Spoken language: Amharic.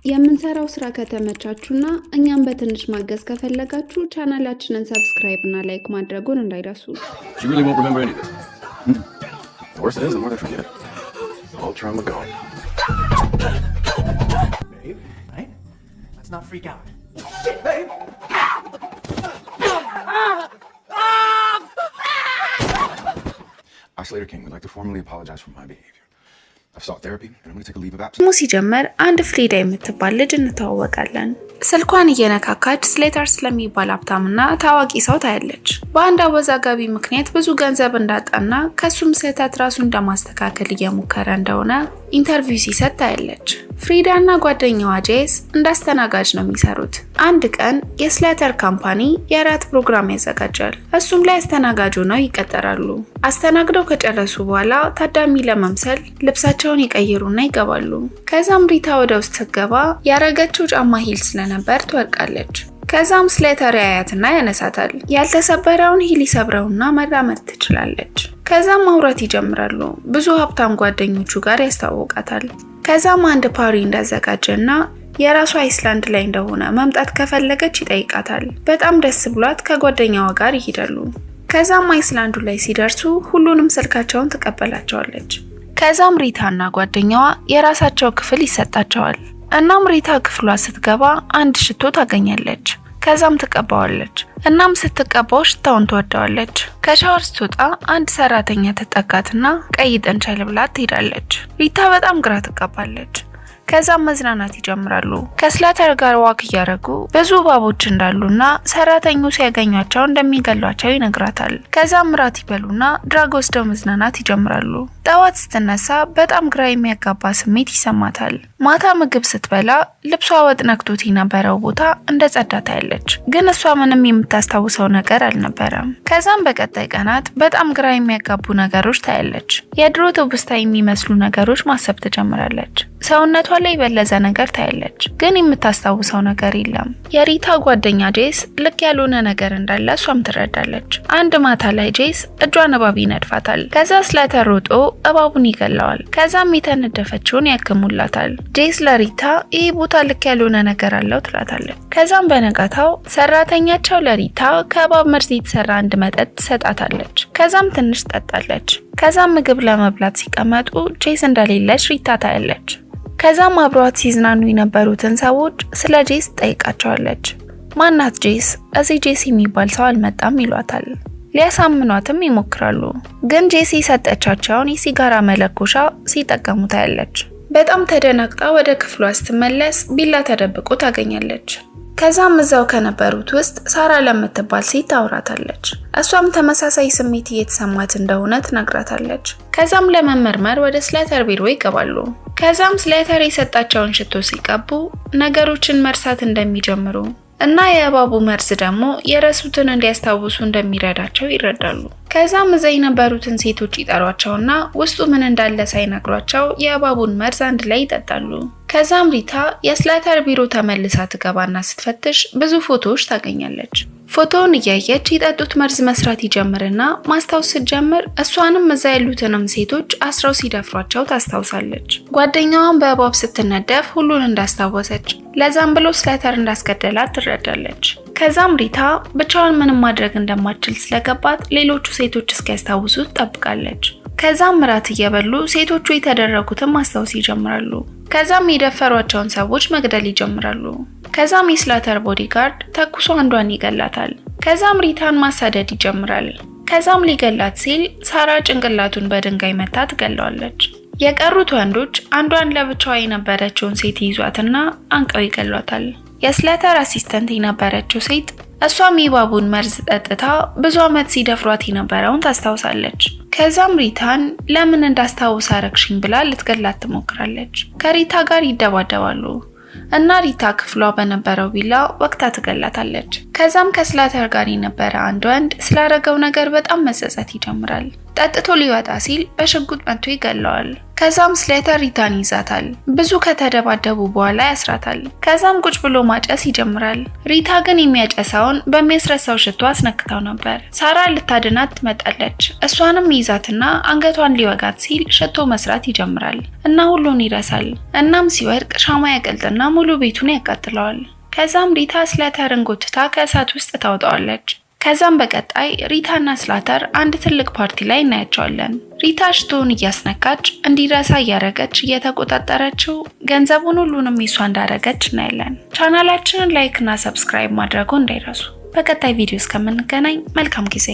የምንሰራው ስራ ከተመቻችሁና እኛም በትንሽ ማገዝ ከፈለጋችሁ ቻናላችንን ሰብስክራይብ እና ላይክ ማድረጉን እንዳይረሱ። She really won't remember anything. The worse it is, the more they forget. All trauma gone. Babe, right? Let's not freak out. Shit, babe! I, Slater King, would like to formally apologize for my behavior. I've sought therapy and I'm going to take a leave of absence. ሲጀመር አንድ ፍሪዳ የምትባል ልጅ እንተዋወቃለን። ስልኳን እየነካካች ስሌተር ስለሚባል ሀብታምና ታዋቂ ሰው ታያለች። በአንድ አወዛጋቢ ምክንያት ብዙ ገንዘብ እንዳጣና ከሱም ስህተት ራሱን ለማስተካከል እየሞከረ እንደሆነ ኢንተርቪው ሲሰጥ ታያለች። ፍሪዳና ጓደኛዋ ጄስ እንዳስተናጋጅ ነው የሚሰሩት። አንድ ቀን የስሌተር ካምፓኒ የራት ፕሮግራም ያዘጋጃል። እሱም ላይ አስተናጋጅ ሆነው ይቀጠራሉ። አስተናግደው ከጨረሱ በኋላ ታዳሚ ለመምሰል ልብሳቸውን ይቀይሩና ይገባሉ። ከዛም ሪታ ወደ ውስጥ ስትገባ ያረገችው ጫማ ሂል ስለነበር ትወድቃለች። ከዛም ስሌተር ያያትና ያነሳታል። ያልተሰበረውን ሂል ይሰብረውና መራመድ ትችላለች። ከዛም ማውራት ይጀምራሉ። ብዙ ሀብታም ጓደኞቹ ጋር ያስተዋውቃታል። ከዛም አንድ ፓሪ እንዳዘጋጀና የራሷ አይስላንድ ላይ እንደሆነ መምጣት ከፈለገች ይጠይቃታል። በጣም ደስ ብሏት ከጓደኛዋ ጋር ይሄዳሉ። ከዛም አይስላንዱ ላይ ሲደርሱ ሁሉንም ስልካቸውን ትቀበላቸዋለች። ከዛም ሪታና ጓደኛዋ የራሳቸው ክፍል ይሰጣቸዋል። እናም ሪታ ክፍሏ ስትገባ አንድ ሽቶ ታገኛለች። ከዛም ትቀባዋለች። እናም ስትቀባው ሽታውን ትወደዋለች። ከሻወር ስትወጣ አንድ ሰራተኛ ትጠጋትና ቀይ ጥንቸል ብላ ትሄዳለች። ሪታ በጣም ግራ ትቀባለች። ከዛም መዝናናት ይጀምራሉ። ከስሌተር ጋር ዋክ እያደረጉ ብዙ እባቦች እንዳሉና ሰራተኞቹ ሲያገኟቸው እንደሚገሏቸው ይነግራታል። ከዛም ራት ይበሉና ድራግ ወስደው መዝናናት ይጀምራሉ። ጠዋት ስትነሳ በጣም ግራ የሚያጋባ ስሜት ይሰማታል። ማታ ምግብ ስትበላ ልብሷ ወጥ ነክቶት የነበረው ቦታ እንደ ጸዳ ታያለች። ግን እሷ ምንም የምታስታውሰው ነገር አልነበረም። ከዛም በቀጣይ ቀናት በጣም ግራ የሚያጋቡ ነገሮች ታያለች። የድሮ ትውስታ የሚመስሉ ነገሮች ማሰብ ትጀምራለች። ሰውነቷ ላይ የበለዘ ነገር ታያለች። ግን የምታስታውሰው ነገር የለም። የሪታ ጓደኛ ጄስ ልክ ያልሆነ ነገር እንዳለ እሷም ትረዳለች። አንድ ማታ ላይ ጄስ እጇን እባብ ይነድፋታል። ከዛ ስሌተር ሮጦ እባቡን ይገለዋል። ከዛም የተነደፈችውን ያክሙላታል። ጄስ ለሪታ ይህ ቦታ ልክ ያልሆነ ነገር አለው ትላታለች። ከዛም በነጋታው ሰራተኛቸው ለሪታ ከእባብ መርዝ የተሰራ አንድ መጠጥ ትሰጣታለች። ከዛም ትንሽ ጠጣለች። ከዛም ምግብ ለመብላት ሲቀመጡ ጄስ እንደሌለች ሪታ ታያለች። ከዛም አብሯት ሲዝናኑ የነበሩትን ሰዎች ስለ ጄስ ጠይቃቸዋለች። ማናት ጄስ? እዚህ ጄስ የሚባል ሰው አልመጣም ይሏታል። ሊያሳምኗትም ይሞክራሉ። ግን ጄስ የሰጠቻቸውን የሲጋራ መለኮሻ ሲጠቀሙ ታያለች። በጣም ተደናግጣ ወደ ክፍሏ ስትመለስ ቢላ ተደብቆ ታገኛለች። ከዛም እዛው ከነበሩት ውስጥ ሳራ ለምትባል ሴት ታወራታለች። እሷም ተመሳሳይ ስሜት እየተሰማት እንደሆነ ትነግራታለች። ከዛም ለመመርመር ወደ ስሌተር ቢሮ ይገባሉ። ከዛም ስሌተር የሰጣቸውን ሽቶ ሲቀቡ ነገሮችን መርሳት እንደሚጀምሩ እና የእባቡ መርዝ ደግሞ የረሱትን እንዲያስታውሱ እንደሚረዳቸው ይረዳሉ። ከዛም እዛ የነበሩትን ሴቶች ይጠሯቸውና ውስጡ ምን እንዳለ ሳይነግሯቸው የእባቡን መርዝ አንድ ላይ ይጠጣሉ። ከዛም ሪታ የስሌተር ቢሮ ተመልሳ ትገባና ስትፈትሽ ብዙ ፎቶዎች ታገኛለች። ፎቶውን እያየች የጠጡት መርዝ መስራት ይጀምርና ማስታወስ ስትጀምር እሷንም እዛ ያሉትንም ሴቶች አስረው ሲደፍሯቸው ታስታውሳለች። ጓደኛዋን በእባብ ስትነደፍ ሁሉን እንዳስታወሰች ለዛም ብሎ ስሌተር እንዳስገደላት ትረዳለች። ከዛም ሪታ ብቻዋን ምንም ማድረግ እንደማትችል ስለገባት ሌሎቹ ሴቶች እስኪያስታውሱ ትጠብቃለች። ከዛም ራት እየበሉ ሴቶቹ የተደረጉትን ማስታወስ ይጀምራሉ። ከዛም የደፈሯቸውን ሰዎች መግደል ይጀምራሉ። ከዛም የስሌተር ቦዲጋርድ ተኩሶ አንዷን ይገላታል። ከዛም ሪታን ማሳደድ ይጀምራል። ከዛም ሊገላት ሲል ሳራ ጭንቅላቱን በድንጋይ መታ ትገለዋለች። የቀሩት ወንዶች አንዷን ለብቻዋ የነበረችውን ሴት ይዟትና አንቀው ይገሏታል። የስሌተር አሲስተንት የነበረችው ሴት እሷም የእባቡን መርዝ ጠጥታ ብዙ ዓመት ሲደፍሯት የነበረውን ታስታውሳለች። ከዛም ሪታን ለምን እንዳስታውስ አረግሽኝ ብላ ልትገላት ትሞክራለች። ከሪታ ጋር ይደባደባሉ እና ሪታ ክፍሏ በነበረው ቢላ ወቅታ ትገላታለች። ከዛም ከስሌተር ጋር የነበረ አንድ ወንድ ስላረገው ነገር በጣም መጸጸት ይጀምራል። ጠጥቶ ሊወጣ ሲል በሽጉጥ መቶ ይገለዋል። ከዛም ስሌተር ሪታን ይዛታል። ብዙ ከተደባደቡ በኋላ ያስራታል። ከዛም ቁጭ ብሎ ማጨስ ይጀምራል። ሪታ ግን የሚያጨሰውን በሚያስረሳው ሽቶ አስነክታው ነበር። ሳራ ልታድናት ትመጣለች። እሷንም ይዛትና አንገቷን ሊወጋት ሲል ሽቶ መስራት ይጀምራል እና ሁሉን ይረሳል። እናም ሲወድቅ ሻማ ያቀልጥና ሙሉ ሙሉ ቤቱን ያቃጥለዋል። ከዛም ሪታ ስላተርን ጎትታ ከእሳት ውስጥ ታወጣዋለች። ከዛም በቀጣይ ሪታና ስላተር አንድ ትልቅ ፓርቲ ላይ እናያቸዋለን። ሪታ ሽቶውን እያስነካች እንዲረሳ እያደረገች እየተቆጣጠረችው ገንዘቡን ሁሉንም ይሷ እንዳደረገች እናያለን። ቻናላችንን ላይክ እና ሰብስክራይብ ማድረጉ እንዳይረሱ። በቀጣይ ቪዲዮ እስከምንገናኝ መልካም ጊዜ